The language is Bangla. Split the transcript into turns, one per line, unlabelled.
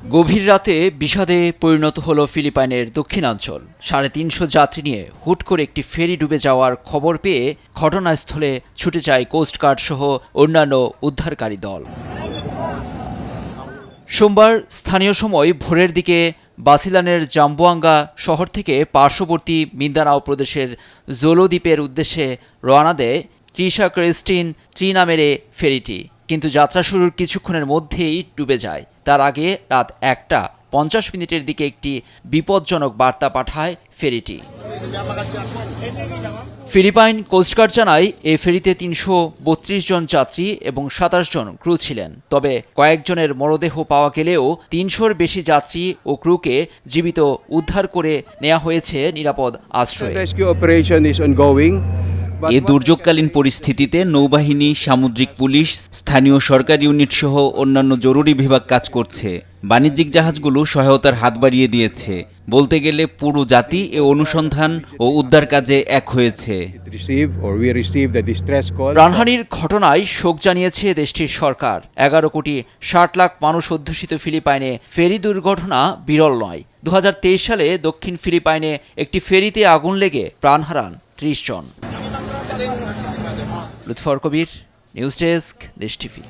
গভীর রাতে বিষাদে পরিণত হলো ফিলিপাইনের দক্ষিণাঞ্চল। ৩৫০ যাত্রী নিয়ে হুট করে একটি ফেরি ডুবে যাওয়ার খবর পেয়ে ঘটনাস্থলে ছুটে যায় কোস্টগার্ড সহ অন্যান্য উদ্ধারকারী দল। সোমবার স্থানীয় সময় ভোরের দিকে বাসিলানের জাম্বোয়াঙ্গা শহর থেকে পার্শ্ববর্তী মিন্দানাও প্রদেশের জোলো দ্বীপের উদ্দেশ্যে রওনা দেয় ট্রিশা ক্রিস্টিন ট্রি নামের ফেরিটি, কিন্তু যাত্রা শুরুর কিছুক্ষণের মধ্যেই ডুবে যায়। তার আগে রাত ১টা ৫০ দিকে একটি বিপজ্জনক বার্তা পাঠায় ফেরিটি। ফিলিপাইন কোস্টগার্ড জানায় এই ফেরিতে ৩৩২ জন যাত্রী এবং ২৭ জন ক্রু ছিলেন। তবে কয়েকজনের মরদেহ পাওয়া গেলেও ৩০০-র বেশি যাত্রী ও ক্রুকে জীবিত উদ্ধার করে নেওয়া হয়েছে নিরাপদ আশ্রয়ে।
এ দুর্যোগকালীন পরিস্থিতিতে নৌবাহিনী, সামুদ্রিক পুলিশ, স্থানীয় সরকার ইউনিট সহ অন্যান্য জরুরি বিভাগ কাজ করছে। বাণিজ্যিক জাহাজগুলো সহায়তার হাত বাড়িয়ে দিয়েছে। বলতে গেলে পুরো জাতি এ অনুসন্ধান ও উদ্ধার কাজে এক হয়েছে।
প্রাণহানির ঘটনায় শোক জানিয়েছে দেশটির সরকার। ১১,৬০,০০,০০০ মানুষ অধ্যুষিত ফিলিপাইনে ফেরি দুর্ঘটনা বিরল নয়। ২০২৩ সালে দক্ষিণ ফিলিপাইনে একটি ফেরিতে আগুন লেগে প্রাণ হারান ৩০ জন। লুৎফর কবির, নিউজ ডেস্ক, দেশ টিভি।